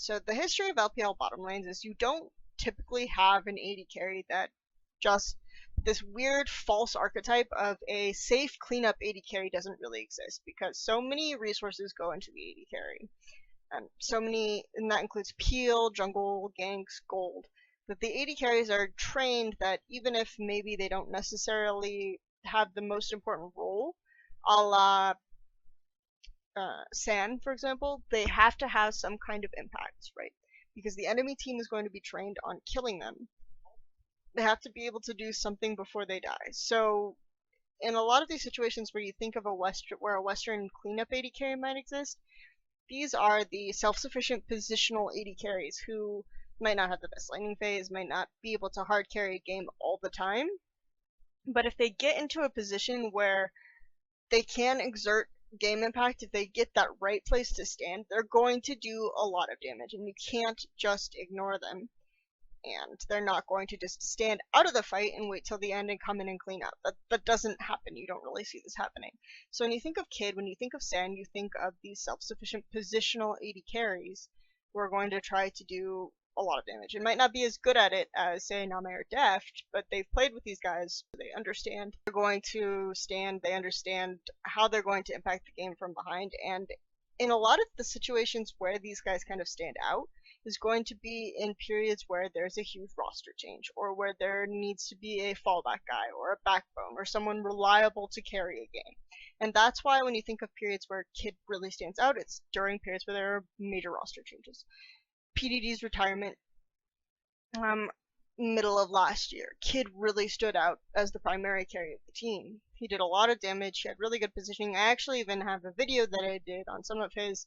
So the history of LPL bottom lanes is you don't typically have an AD carry that just this weird false archetype of a safe cleanup AD carry doesn't really exist because so many resources go into the AD carry. And so many, and that includes peel, jungle, ganks, gold, that the AD carries are trained that even if maybe they don't necessarily have the most important role, a la San, for example, they have to have some kind of impact, right? Because the enemy team is going to be trained on killing them. They have to be able to do something before they die. So in a lot of these situations where you think of where a Western cleanup AD carry might exist, these are the self-sufficient positional AD carries who might not have the best laning phase, might not be able to hard carry a game all the time, but if they get into a position where they can exert game impact, if they get that right place to stand, they're going to do a lot of damage, and you can't just ignore them. And they're not going to just stand out of the fight and wait till the end and come in and clean up. That doesn't happen. You don't really see this happening. So when you think of Kid, when you think of San, you think of these self-sufficient positional AD carries who are going to try to do a lot of damage. It might not be as good at it as, say, Name or Deft, but they've played with these guys. They understand they're going to stand. They understand how they're going to impact the game from behind. And in a lot of the situations where these guys kind of stand out, is going to be in periods where there's a huge roster change, or where there needs to be a fallback guy, or a backbone, or someone reliable to carry a game. And that's why when you think of periods where Kid really stands out, it's during periods where there are major roster changes. PDD's retirement, middle of last year, Kid really stood out as the primary carry of the team. He did a lot of damage, he had really good positioning. I actually even have a video that I did on some of his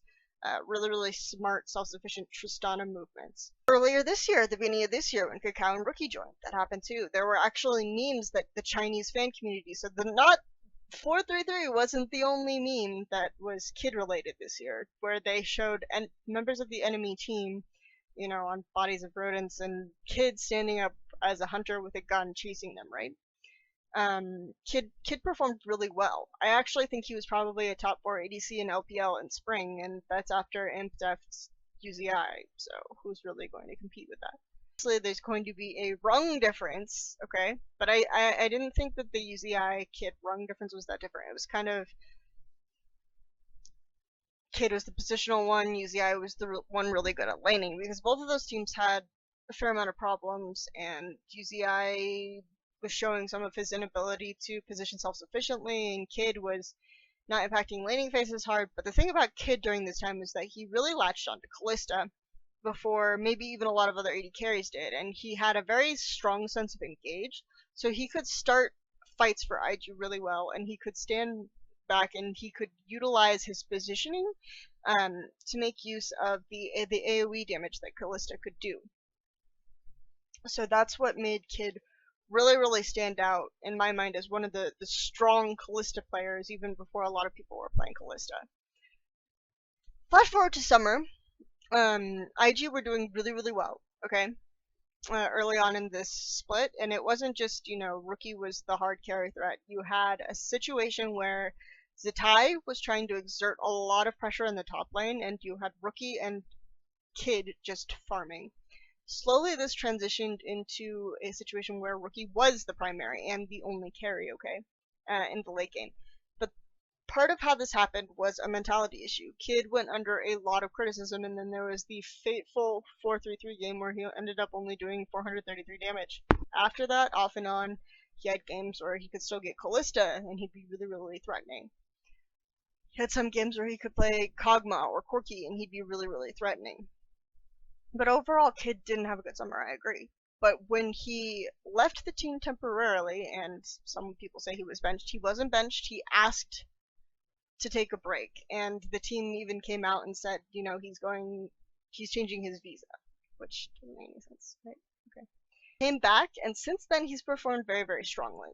really smart, self-sufficient Tristana movements. Earlier this year, at the beginning of this year, when Kakao and Rookie joined, that happened too. There were actually memes that the Chinese fan community, so the not 433 wasn't the only meme that was Kid related this year, where they showed members of the enemy team, you know, on bodies of rodents, and Kid standing up as a hunter with a gun chasing them, right? Kid performed really well. I actually think he was probably a top 4 ADC in LPL in spring, and that's after Imp Deft's UZI, so who's really going to compete with that? Obviously, there's going to be a rung difference, okay? But I didn't think that the UZI Kid rung difference was that different. It was kind of... Kid was the positional one, UZI was the one really good at laning, because both of those teams had a fair amount of problems, and UZI was showing some of his inability to position self-sufficiently, and Kid was not impacting laning phases hard. But the thing about Kid during this time is that he really latched onto Kalista before maybe even a lot of other AD carries did, and he had a very strong sense of engage, so he could start fights for IG really well, and he could stand back and he could utilize his positioning to make use of the AoE damage that Kalista could do. So that's what made Kid really stand out in my mind as one of the strong Kalista players, even before a lot of people were playing Kalista. Flash forward to summer, IG were doing really well, okay? Early on in this split, and it wasn't just, you know, Rookie was the hard carry threat. You had a situation where Zatai was trying to exert a lot of pressure in the top lane, and you had Rookie and Kid just farming. Slowly this transitioned into a situation where Rookie was the primary and the only carry, okay, in the late game. But part of how this happened was a mentality issue. Kid went under a lot of criticism, and then there was the fateful 4-3-3 game where he ended up only doing 433 damage. After that, off and on, he had games where he could still get Kalista, and he'd be really threatening. He had some games where he could play Kog'Maw or Corki, and he'd be really threatening. But overall, Kid didn't have a good summer, I agree. But when he left the team temporarily, and some people say he was benched, he wasn't benched, he asked to take a break. And the team even came out and said, you know, he's changing his visa. Which doesn't make any sense, right? Okay. Came back, and since then he's performed very strongly.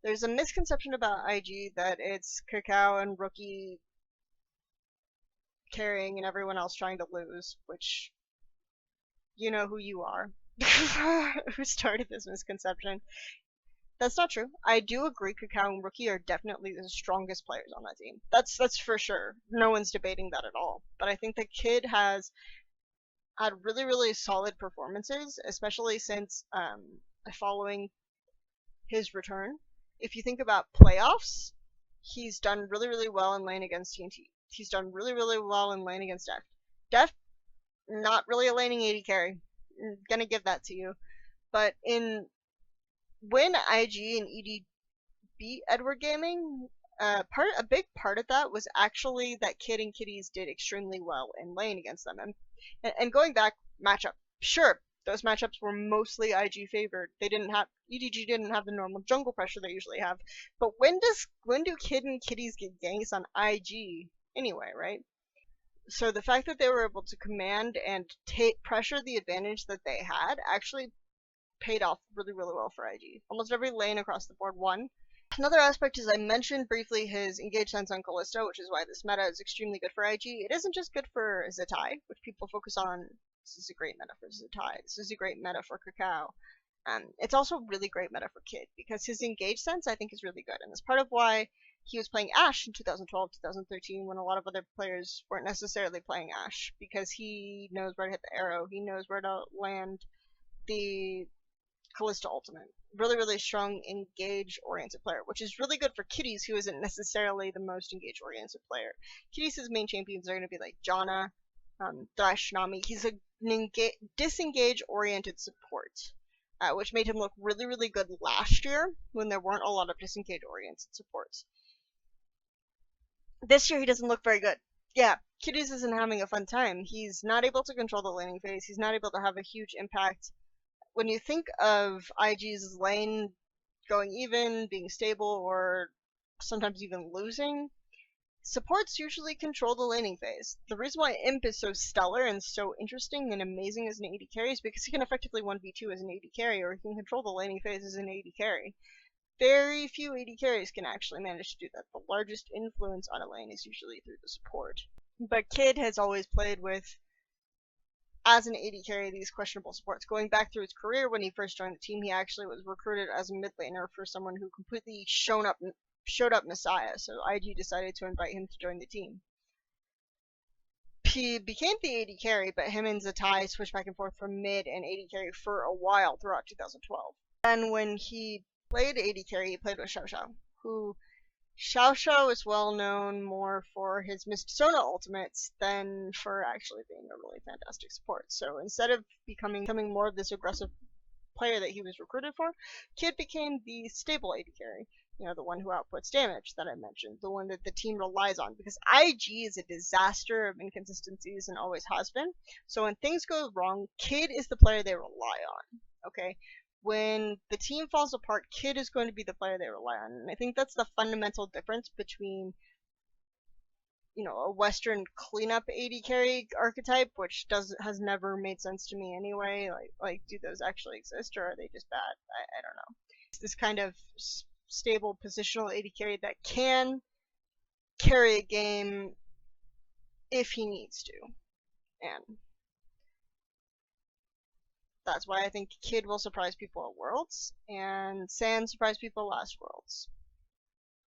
There's a misconception about IG that it's Kakao and Rookie carrying and everyone else trying to lose, which... you know who you are, who started this misconception. That's not true. I do agree Kakao and Rookie are definitely the strongest players on that team. That's for sure. No one's debating that at all. But I think the Kid has had really, really solid performances, especially since following his return. If you think about playoffs, he's done really, really well in lane against TNT. He's done really, really well in lane against Deft. Deft, not really a laning AD carry. Gonna give that to you. But when IG and ED beat Edward Gaming, a big part of that was actually that Kid and Kitties did extremely well in lane against them. And going back matchup, sure, those matchups were mostly IG favored. They didn't have EDG didn't have the normal jungle pressure they usually have. But when do Kid and Kitties get ganks on IG anyway, right? So the fact that they were able to command and pressure the advantage that they had actually paid off really, really well for IG. Almost every lane across the board won. Another aspect is I mentioned briefly his engage sense on Callisto, which is why this meta is extremely good for IG. It isn't just good for Zatai, which people focus on. This is a great meta for Zatai. This is a great meta for Kakao. It's also really great meta for Kid, because his engage sense I think is really good, and it's part of why he was playing Ashe in 2012, 2013, when a lot of other players weren't necessarily playing Ashe, because he knows where to hit the arrow, he knows where to land the Callisto ultimate. Really, really strong engage-oriented player, which is really good for Kitties, who isn't necessarily the most engage-oriented player. Kitties' main champions are going to be like Janna, Thresh, Nami. He's a disengage-oriented support, which made him look really, really good last year when there weren't a lot of disengage-oriented supports. This year he doesn't look very good. Yeah, Kitties isn't having a fun time. He's not able to control the laning phase. He's not able to have a huge impact. When you think of IG's lane going even, being stable, or sometimes even losing, supports usually control the laning phase. The reason why Imp is so stellar and so interesting and amazing as an AD carry is because he can effectively 1v2 as an AD carry, or he can control the laning phase as an AD carry. Very few AD carries can actually manage to do that. The largest influence on a lane is usually through the support. But Kid has always played with, as an AD carry, these questionable supports. Going back through his career, when he first joined the team, he actually was recruited as a mid laner for someone who completely showed up Messiah, so IG decided to invite him to join the team. He became the AD carry, but him and Zatai switched back and forth from mid and AD carry for a while throughout 2012. And when he played AD carry, he played with Xiao Xiao, who Xiao is well known more for his Mist Sona ultimates than for actually being a really fantastic support. So instead of becoming more of this aggressive player that he was recruited for, Kid became the stable AD carry. You know, the one who outputs damage that I mentioned, the one that the team relies on, because IG is a disaster of inconsistencies and always has been. So when things go wrong, Kid is the player they rely on. Okay? When the team falls apart, Kid is going to be the player they rely on. And I think that's the fundamental difference between, you know, a Western cleanup AD carry archetype, which has never made sense to me anyway. Like, do those actually exist, or are they just bad? I don't know. It's this kind of stable positional AD carry that can carry a game if he needs to. And that's why I think Kid will surprise people at Worlds, and Sand surprised people last Worlds.